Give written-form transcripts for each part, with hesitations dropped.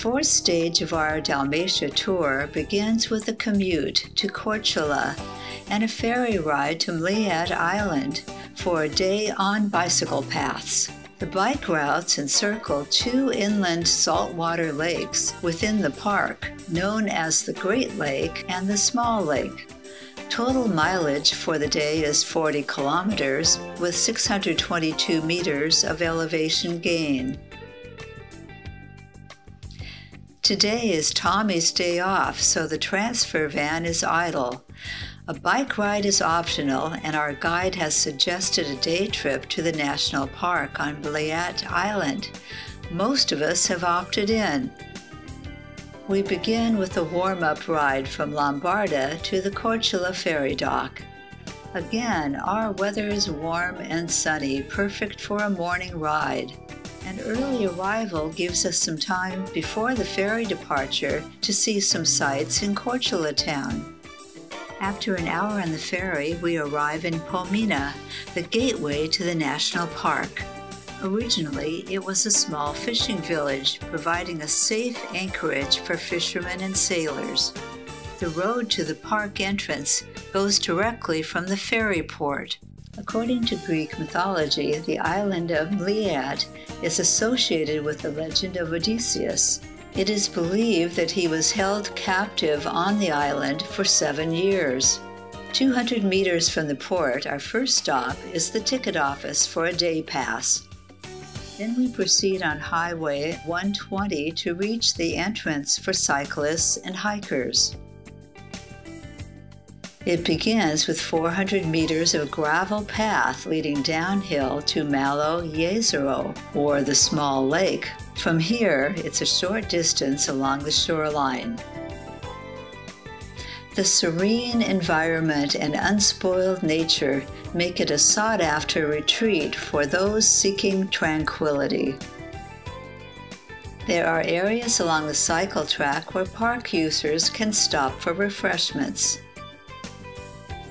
fourth stage of our Dalmatia tour begins with a commute to Korčula and a ferry ride to Mljet Island for a day on bicycle paths. The bike routes encircle two inland saltwater lakes within the park, known as the Great Lake and the Small Lake. Total mileage for the day is 40 kilometers with 622 meters of elevation gain. Today is Tommy's day off, so the transfer van is idle. A bike ride is optional, and our guide has suggested a day trip to the national park on Mljet Island. Most of us have opted in. We begin with a warm-up ride from Lumbarda to the Korčula ferry dock. Again, our weather is warm and sunny, perfect for a morning ride. An early arrival gives us some time before the ferry departure to see some sights in Korčula town. After an hour on the ferry, we arrive in Pomena, the gateway to the national park. Originally, it was a small fishing village, providing a safe anchorage for fishermen and sailors. The road to the park entrance goes directly from the ferry port. According to Greek mythology, the island of Mljet is associated with the legend of Odysseus. It is believed that he was held captive on the island for 7 years. 200 meters from the port, our first stop is the ticket office for a day pass. Then we proceed on Highway 120 to reach the entrance for cyclists and hikers. It begins with 400 meters of gravel path leading downhill to Malo Jezero, or the Small Lake. From here, it's a short distance along the shoreline. The serene environment and unspoiled nature make it a sought-after retreat for those seeking tranquility. There are areas along the cycle track where park users can stop for refreshments.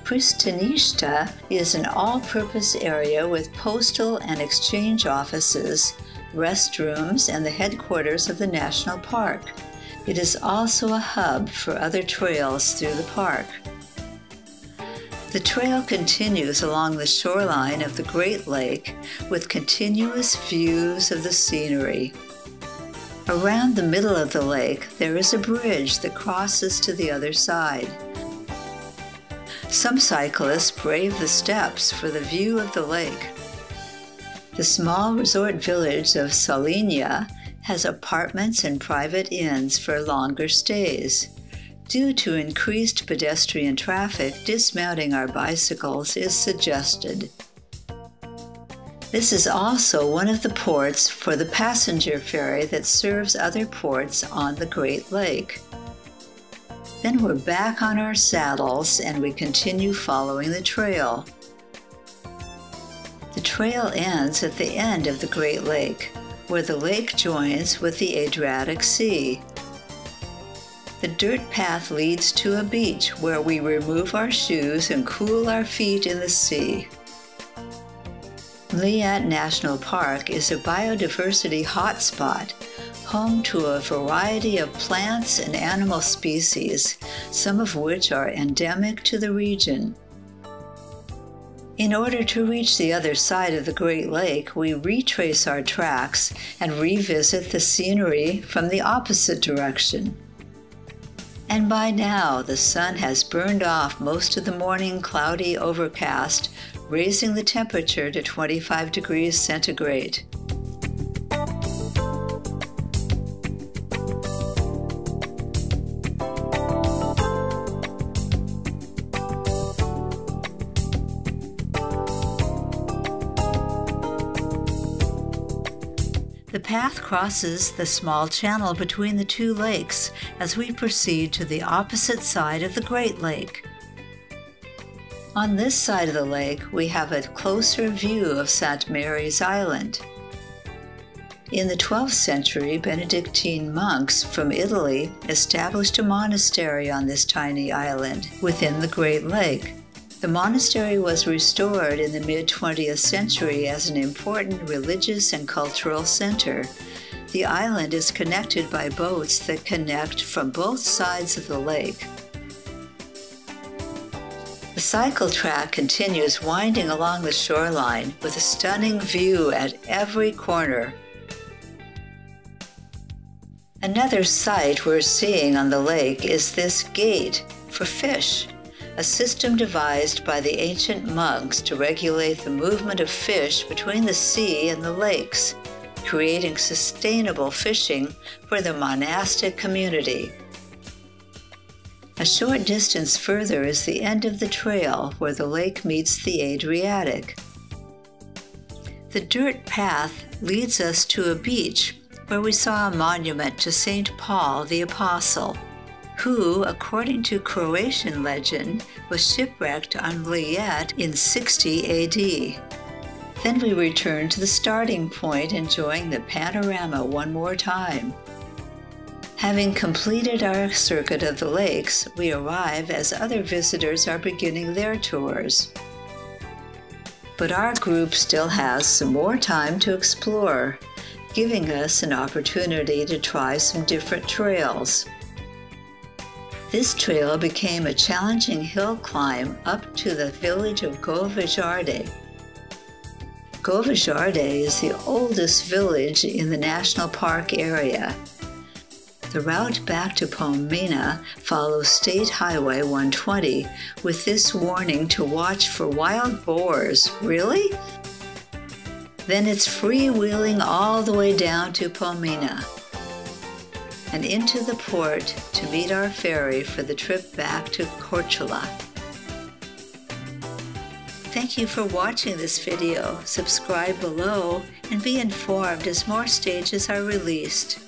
Pristaništa is an all-purpose area with postal and exchange offices, restrooms, and the headquarters of the national park. It is also a hub for other trails through the park. The trail continues along the shoreline of the Great Lake with continuous views of the scenery. Around the middle of the lake, there is a bridge that crosses to the other side. Some cyclists brave the steps for the view of the lake. The small resort village of Solinia has apartments and private inns for longer stays. Due to increased pedestrian traffic, dismounting our bicycles is suggested. This is also one of the ports for the passenger ferry that serves other ports on the Great Lake. Then we're back on our saddles and we continue following the trail. The trail ends at the end of the Great Lake, where the lake joins with the Adriatic Sea. The dirt path leads to a beach where we remove our shoes and cool our feet in the sea. Mljet National Park is a biodiversity hotspot, home to a variety of plants and animal species, some of which are endemic to the region. In order to reach the other side of the Great Lake, we retrace our tracks and revisit the scenery from the opposite direction. And by now, the sun has burned off most of the morning cloudy overcast, raising the temperature to 25 degrees centigrade. The path crosses the small channel between the two lakes as we proceed to the opposite side of the Great Lake. On this side of the lake, we have a closer view of St. Mary's Island. In the 12th century, Benedictine monks from Italy established a monastery on this tiny island within the Great Lake. The monastery was restored in the mid-20th century as an important religious and cultural center. The island is connected by boats that connect from both sides of the lake. The cycle track continues winding along the shoreline with a stunning view at every corner. Another sight we're seeing on the lake is this gate for fish, a system devised by the ancient monks to regulate the movement of fish between the sea and the lakes, creating sustainable fishing for the monastic community. A short distance further is the end of the trail where the lake meets the Adriatic. The dirt path leads us to a beach where we saw a monument to St. Paul the Apostle, who, according to Croatian legend, was shipwrecked on Mljet in 60 AD. Then we return to the starting point, enjoying the panorama one more time. Having completed our circuit of the lakes, we arrive as other visitors are beginning their tours. But our group still has some more time to explore, giving us an opportunity to try some different trails. This trail became a challenging hill climb up to the village of Govajarde. Govajarde is the oldest village in the national park area. The route back to Pomena follows State Highway 120 with this warning to watch for wild boars. Really? Then it's freewheeling all the way down to Pomena and into the port to meet our ferry for the trip back to Korčula. Thank you for watching this video. Subscribe below and be informed as more stages are released.